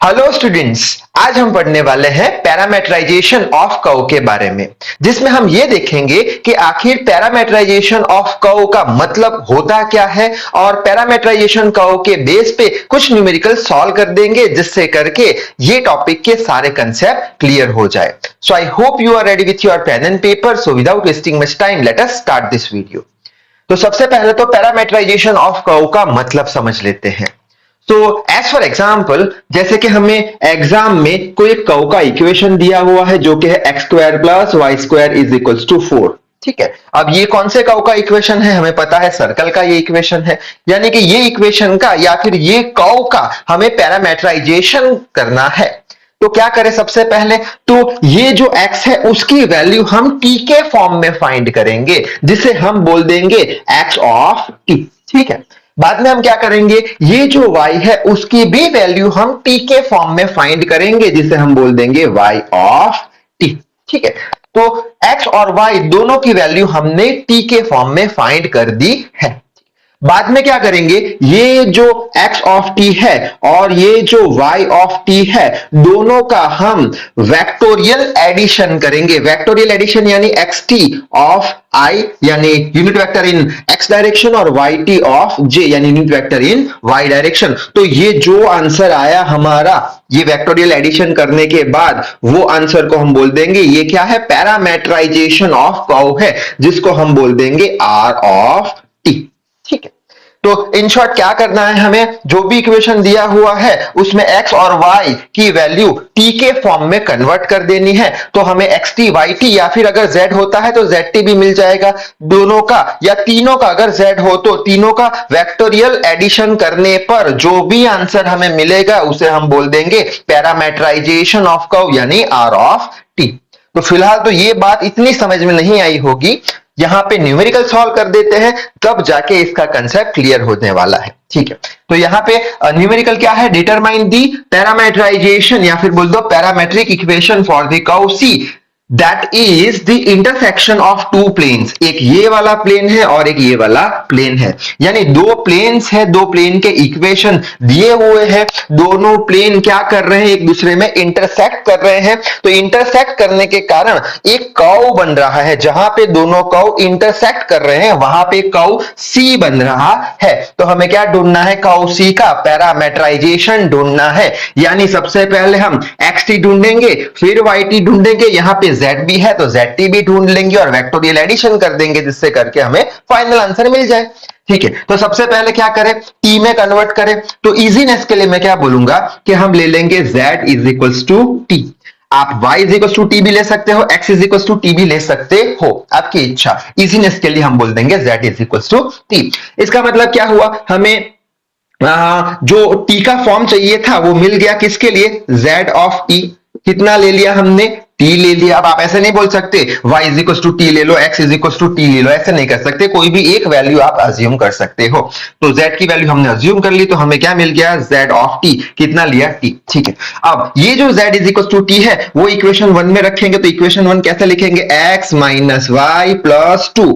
Hello students. आज हम पढ़ने वाले हैं पैरामेट्राइजेशन ऑफ कर्व के बारे में, जिसमें हम ये देखेंगे कि आखिर पैरामेट्राइजेशन ऑफ कर्व का मतलब होता क्या है और पैरामेट्राइजेशन कर्व के बेस पे कुछ न्यूमेरिकल सॉल्व कर देंगे, जिससे करके ये टॉपिक के सारे कंसेप्ट क्लियर हो जाए। So I hope you are ready with your pen and paper. So without wasting much time let us start this video. तो सबसे पहले तो पैरामेट्राइजेशन ऑफ कर्व का मतलब समझ लेते हैं। तो एज फॉर एग्जाम्पल, जैसे कि हमें एग्जाम में कोई एक कर्व का इक्वेशन दिया हुआ है जो कि है x square plus y square is equals to 4। ठीक है, अब ये कौन से कर्व का इक्वेशन है? हमें पता है सर्कल का ये इक्वेशन है, यानी कि ये इक्वेशन का या फिर ये कर्व का हमें पैरामेट्राइजेशन करना है। तो क्या करें सबसे पहले? तो ये जो x है उसकी वैल्यू हम t के फॉर्म में फाइंड करेंगे, जिसे हम बोल देंगे x ऑफ t। ठीक है, बाद में हम क्या करेंगे, ये जो y है उसकी भी वैल्यू हम t के फॉर्म में फाइंड करेंगे, जिसे हम बोल देंगे y ऑफ t। ठीक है, तो x और y दोनों की वैल्यू हमने t के फॉर्म में फाइंड कर दी है। बाद में क्या करेंगे, ये जो x ऑफ t है और ये जो y ऑफ t है, दोनों का हम वेक्टोरियल एडिशन करेंगे। वेक्टोरियल एडिशन यानी xt ऑफ i यानी यूनिट वेक्टर इन x डायरेक्शन और yt ऑफ j यानी यूनिट वेक्टर इन y डायरेक्शन। तो ये जो आंसर आया हमारा ये वेक्टोरियल एडिशन करने के बाद, वो आंसर को हम बोल देंगे ये क्या है? पैरामेट्राइजेशन ऑफ कर्व है, जिसको हम बोल देंगे r ऑफ t। ठीक है, तो इन शॉर्ट क्या करना है, हमें जो भी इक्वेशन दिया हुआ है उसमें x और y की वैल्यू t के फॉर्म में कन्वर्ट कर देनी है। तो हमें xt yt या फिर अगर z होता है तो zt भी मिल जाएगा, दोनों का या तीनों का अगर z हो तो तीनों का वेक्टोरियल एडिशन करने पर जो भी आंसर हमें मिलेगा उसे हम बोल देंगे पैरामेट्राइजेशन ऑफ कर्व यानी r ऑफ t। तो फिलहाल तो ये बात इतनी समझ में नहीं आई होगी, यहां पे न्यूमेरिकल सॉल्व कर देते हैं तब जाके इसका कंसेप्ट क्लियर होने वाला है। ठीक है, तो यहां पे न्यूमेरिकल क्या है? डिटरमाइन दी पैरामेट्राइजेशन या फिर बोल दो parametric equation for the curve C that is the intersection of two planes. एक ये वाला प्लेन है और एक ये वाला प्लेन है, यानी दो प्लेन्स है, दो प्लेन के इक्वेशन दिए हुए हैं, दोनों प्लेन क्या कर रहे हैं? एक दूसरे में इंटरसेक्ट कर रहे हैं। तो इंटरसेक्ट करने के कारण एक कर्व बन रहा है, जहां पे दोनों कर्व इंटरसेक्ट कर रहे हैं वहां पे कर्व C बन रहा है। तो हमें क्या ढूंढना है? कर्व C का पैरामेट्राइजेशन ढूंढना है, यानी सबसे पहले हम xt ढूंढेंगे, फिर yt ढूंढेंगे, यहां पे z भी है तो zt भी ढूंढ लेंगे और वेक्टोरियल एडिशन कर देंगे, जिससे करके हमें फाइनल आंसर मिल जाए। ठीक है, तो सबसे पहले क्या करें? t में कन्वर्ट करें। तो इजीनेस के लिए मैं क्या बोलूंगा कि हम ले लेंगे z is equals to t। आप y is equals to t भी ले सकते हो, x is equals to t भी ले सकते हो, आपकी इच्छा। इजीनेस के लिए हम बोल देंगे z is equals to t। इसका मतलब क्या हुआ? हमें जो t का फॉर्म चाहिए था वो मिल गया। किसके लिए? z of t। कितना ले लिया हमने? t ले लिया। अब आप ऐसे नहीं बोल सकते y is equal to t ले लो, x is equal to t ले लो, ऐसे नहीं कर सकते, कोई भी एक वैल्यू आप अज्यूम कर सकते हो। तो z की वैल्यू हमने अज्यूम कर ली, तो हमें क्या मिल गया? z of t। कितना लिया? t। ठीक है, अब ये जो z is equal to t है वो इक्वेशन 1 में रखेंगे। तो इक्वेशन 1 कैसे लिखेंगे? x minus y plus 2,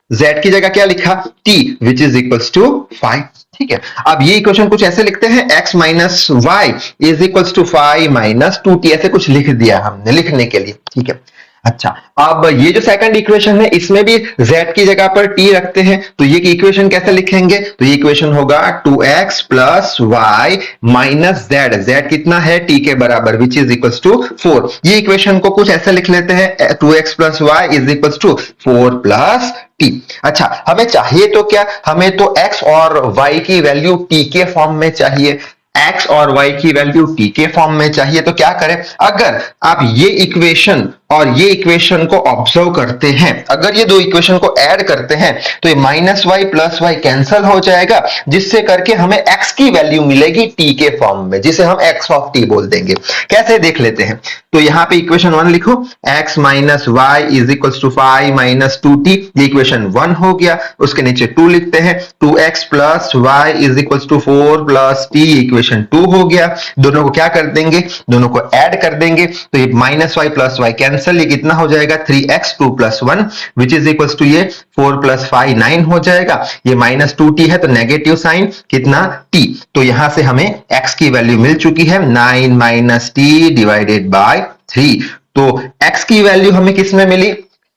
z की जगह क्या लिखा? t which is equal to 5। ठीक है, अब ये इक्वेशन कुछ ऐसे लिखते हैं, x minus y is equals to 5 minus 2t, ऐसे कुछ लिख दिया हमने लिखने के लिए। ठीक है, अच्छा, अब ये जो सेकंड इक्वेशन है इसमें भी z की जगह पर t रखते हैं, तो ये इक्वेशन कैसे लिखेंगे? तो ये इक्वेशन होगा 2x plus Y minus z कितना है? t के बराबर, विच इज इक्वल्स टू 4। ये इक्वेशन को कुछ ऐसे लिख लेते हैं, 2x plus y is equals to 4 plus t। अच्छा, हमें चाहिए तो क्या? हमें तो x और y की वैल्यू t के फॉर्म में चाहिए, x और y की वैल्यू t के फॉर्म में चाहिए। तो क्या करें? अगर आप ये इक्वेशन और ये इक्वेशन को ऑब्जर्व करते हैं, अगर ये दो इक्वेशन को ऐड करते हैं तो ये minus y plus y cancel हो जाएगा, जिससे करके हमें x की वैल्यू मिलेगी t के फॉर्म में, जिसे हम x ऑफ t बोल देंगे। कैसे देख लेते हैं? तो यहां पे इक्वेशन 1 लिखो, x minus y is equal to 5 minus 2t, ये इक्वेशन 1 हो गया। उसके नीचे 2 लिखते हैं, 2x plus y is equal to 4 plus t, equation 2 हो गया। दोनों को क्या कर देंगे, दोनों को ऐड कर देंगे तो ये minus y plus y cancel, ये कितना हो जाएगा 3x 2 + 1 which is equal to ये 4 + 5 9 हो जाएगा। ये -2t है तो नेगेटिव साइन कितना t, तो यहां से हमें x की वैल्यू मिल चुकी है 9 - t डिवाइडेड बाय 3। तो x की वैल्यू हमें किस में मिली,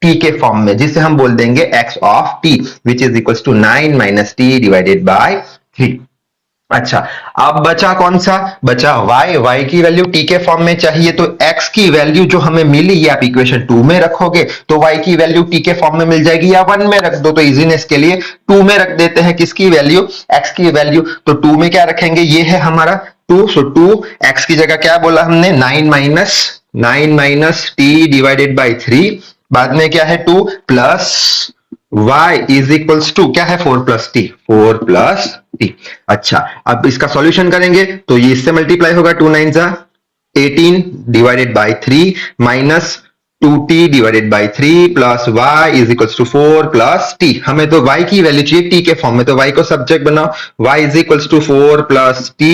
t के फॉर्म में, जिसे हम बोल देंगे x of t which is equal to 9 - t divided by 3। अच्छा, अब बचा कौन सा, बचा y की वैल्यू t के फॉर्म में चाहिए, तो x की वैल्यू जो हमें मिली ये आप इक्वेशन 2 में रखोगे तो y की वैल्यू t के फॉर्म में मिल जाएगी, या 1 में रख दो तो इजीनेस के लिए 2 में रख देते हैं। किसकी वैल्यू, x की वैल्यू, तो 2 में क्या रखेंगे, ये है हमारा 2, सो 2 x की जगह क्या बोला हमने 9 - t डिवाइडेड बाई 3, बाद में क्या है 2 plus y is equals to क्या है 4 + t, 4 + t। अच्छा, अब इसका सॉल्यूशन करेंगे तो ये इससे मल्टीप्लाई होगा, 2 9 जा 18 divided by 3 minus 2t divided by 3 plus y is equals to 4 + t। हमें तो y की वैल्यू चाहिए t के फॉर्म में, तो y को सब्जेक्ट बनाओ, y is equals to 4 + t,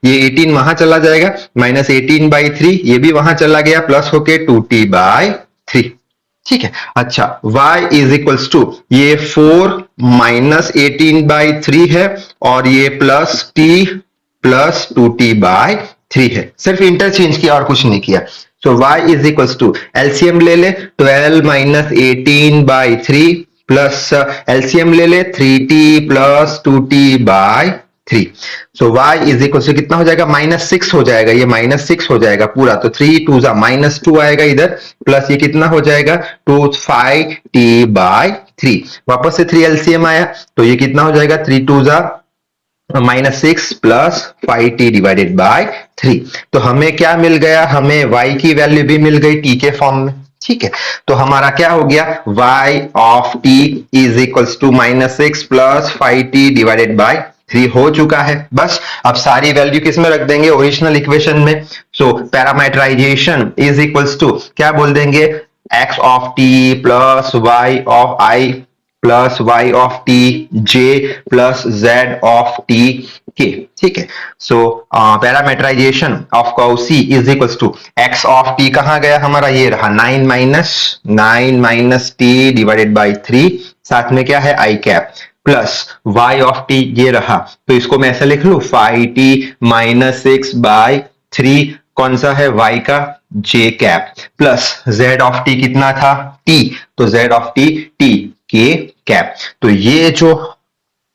ये 18 वहां चला जाएगा, -18/3 ये भी वहां चला गया, प्लस होके 2t/3। ठीक है। अच्छा, y इज इक्वल्स टू ये 4 - 18/3 है और ये प्लस t प्लस 2t/3 है, सिर्फ इंटरचेंज किया और कुछ नहीं किया। So y is equals to LCM ले ले 12 - 18/3 प्लस एलसीएम ले ले 3t plus 2t/3। So y is equal से कितना हो जाएगा, -6 हो जाएगा, ये -6 हो जाएगा पूरा, तो 3 2 जा -2 आएगा इधर, प्लस ये कितना हो जाएगा 2 5t/3। वापस से 3 एलसीएम आया तो ये कितना हो जाएगा 3 2 जा -6 प्लस 5t डिवाइडेड बाय 3। तो हमें क्या मिल गया, हमें y की वैल्यू भी मिल गई t के फॉर्म में। ठीक है, तो हमारा क्या हो गया, y of t is equals to -6 plus 5t divided by 3 हो चुका है। बस अब सारी वैल्यू किस में रख देंगे, ओरिजिनल इक्वेशन में। So parameterisation is equals to क्या बोल देंगे, x of t plus y of i plus y of t j plus z of t k। ठीक है, so parameterisation of curve C is equals to x of t कहां गया हमारा, ये रहा 9 - t डिवाइडेड बाई 3, साथ में क्या है i cap, plus y of t ये रहा, तो इसको मैं ऐसे लिख लू 5t - 6/3, कौन सा है y का j cap, plus z of t कितना था t, तो z ऑफ t के कैप। तो ये जो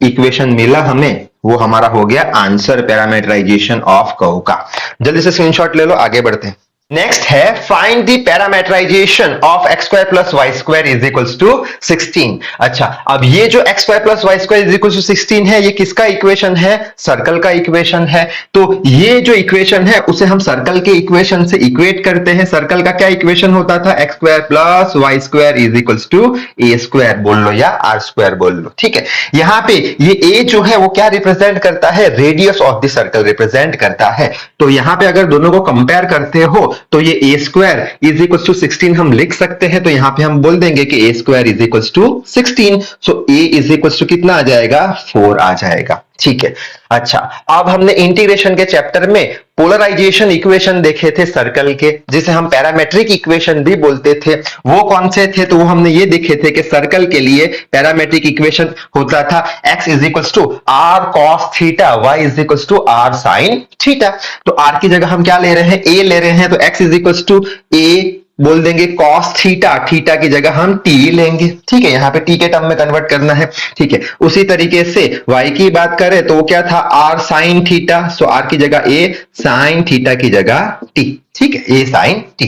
इक्वेशन मिला हमें वो हमारा हो गया आंसर पैरामीटराइजेशन ऑफ कर्व का। जल्दी से स्क्रीनशॉट ले लो, आगे बढ़ते हैं। नेक्स्ट है find the parameterisation of x² + y² is equals to 16। अच्छा, अब ये जो x² + y² is equals to 16 है, ये किसका इक्वेशन है, सर्कल का इक्वेशन है। तो ये जो इक्वेशन है उसे हम सर्कल के इक्वेशन से इक्वेट करते हैं। सर्कल का क्या इक्वेशन होता था, x² + y² is equals to a² बोल लो या r² बोल लो। ठीक है, यहाँ पे ये a जो है वो क्या रिप्रेजेंट करता है, radius of the circle represent करता है। तो यहाँ पे अगर दोनों को कंपेयर करते हो तो ये a² इज इक्वल टू 16 हम लिख सकते हैं, तो यहां पे हम बोल देंगे कि a² is equal to 16। So a is equal to कितना आ जाएगा, 4 आ जाएगा। ठीक है, अच्छा, अब हमने इंटीग्रेशन के चैप्टर में पोलराइजेशन इक्वेशन देखे थे सर्कल के, जिसे हम पैरामेट्रिक इक्वेशन भी बोलते थे। वो कौन से थे, तो वो हमने ये देखे थे कि सर्कल के लिए पैरामेट्रिक इक्वेशन होता था x is equal to r cos theta, y is equal to r sin theta. तो r की जगह हम क्या ले रहे हैं, a ले रहे हैं, तो x is equal to a बोल देंगे cos थीटा, थीटा की जगह हम t लेंगे। ठीक है, यहाँ पे t के टर्म में कन्वर्ट करना है। ठीक है, उसी तरीके से y की बात करें तो वो क्या था, r sin थीटा, सो r की जगह a, sin थीटा की जगह t। ठीक है, a sin t।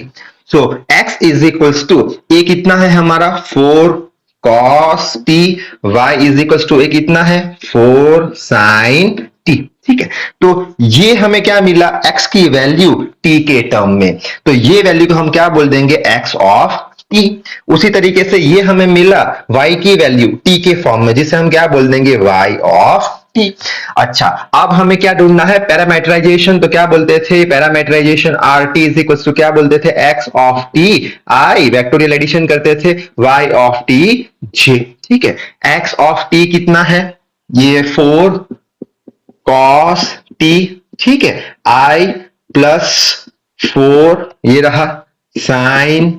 So x is equals to a कितना है हमारा 4 cos t, y is equals to a कितना है 4 sin t। ठीक है, तो ये हमें क्या मिला, x की वैल्यू t के टर्म में, तो ये वैल्यू को हम क्या बोल देंगे, x ऑफ t। उसी तरीके से ये हमें मिला y की वैल्यू t के फॉर्म में, जिसे हम क्या बोल देंगे, y ऑफ t। अच्छा, अब हमें क्या ढूंढना है, पैरामीटराइजेशन, तो क्या बोलते थे, parameterisation RT is equal to क्या बोलते थे, x of t i, vectorial addition करते थे, y ऑफ t j। ठीक है, x ऑफ t कितना है, ये 4 cos t ठीक है, I प्लस 4 ये रहा साइन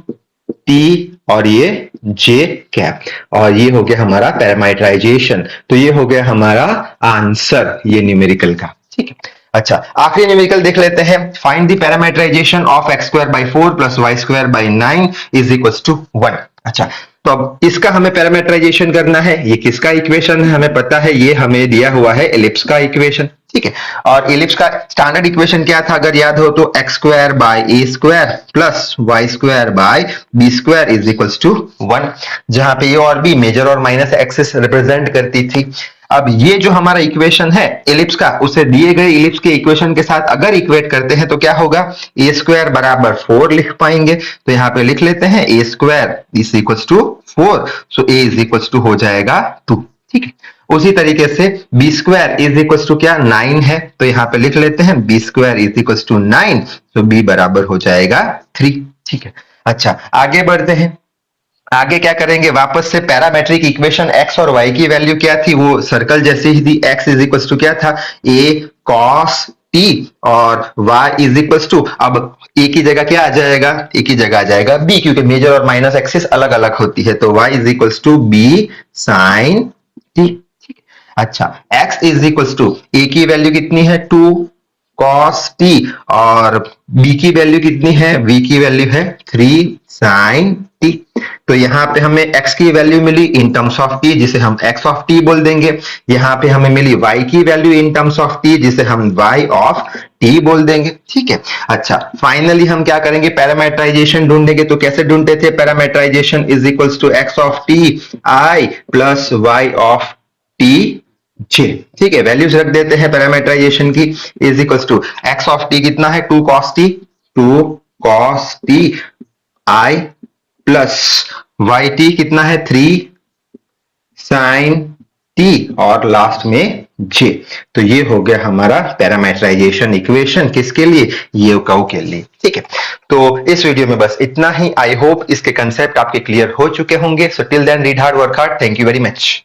टी और ये जे कैप, और ये हो गया हमारा पैरामीटराइजेशन। तो ये हो गया हमारा आंसर ये न्यूमेरिकल का। ठीक है, अच्छा आखिरी न्यूमेरिकल देख लेते हैं। Find the parameterisation of x square by 4 plus y square by 9 is equal to 1। अच्छा, तो अब इसका हमें पैरामीटराइजेशन करना है। ये किसका इक्वेशन है हमें पता है, ये हमें दिया हुआ है एलिप्स का इक्वेशन। ठीक है, और एलिप्स का स्टैंडर्ड इक्वेशन क्या था अगर याद हो तो, x square by a square plus y square by b square is equals to 1, जहां पे ए और बी मेजर और माइनस एक्सिस रिप्रेजेंट करती थी। अब ये जो हमारा इक्वेशन है एलिप्स का, उसे दिए गए एलिप्स के इक्वेशन के साथ अगर इक्वेट करते हैं तो क्या होगा, ए स्क्वायर बराबर 4 लिख पाएंगे। तो यहाँ पे लिख लेते हैं A square is equals to 4, so A is equals to हो जाएगा 2। ठीक है, उसी तरीके से B square is equals to क्या 9 है, तो यहाँ पे लिख लेते हैं B square is equals to 9, तो बी बराबर हो जाएगा 3। ठीक है, अच्छा आगे बढ़ते हैं। आगे क्या करेंगे, वापस से पैरामेट्रिक इक्वेशन x और y की वैल्यू क्या थी, वो सर्कल जैसे ही थी। x इज इक्वल्स टू क्या था, a cos t और y इज इक्वल्स टू, अब a की जगह क्या आ जाएगा, a की जगह आ जाएगा b, क्योंकि मेजर और माइनस एक्सिस अलग अलग होती है। तो y is equals to b sin t। अच्छा, x is equals to, a की वैल्यू कितनी है 2 cos t और b की वैल्यू कितनी है, v की वैल्यू है 3 sin t। तो यहाँ पे हमें x की वैल्यू मिली इन टर्म्स ऑफ t, जिसे हम x ऑफ t बोल देंगे। यहाँ पे हमें मिली y की value in terms of t, जिसे हम y ऑफ t बोल देंगे। ठीक है, अच्छा फाइनली हम क्या करेंगे, पैरामीटराइजेशन ढूंढेंगे। तो कैसे ढूंढते थे, parameterisation is equals to x of t i plus y of t j। ठीक है, वैल्यूज रख देते हैं पैरामीटराइजेशन की, is equals to x of t कितना है 2 cos t i plus y t कितना है 3 sin t और लास्ट में j। तो ये हो गया हमारा पैरामीटराइजेशन इक्वेशन, किसके लिए, ये कर्व के लिए। ठीक है, तो इस वीडियो में बस इतना ही। आई होप इसके कंसेप्ट आपके क्लियर हो चुके होंगे। So till then read hard, work hard. Thank you very much.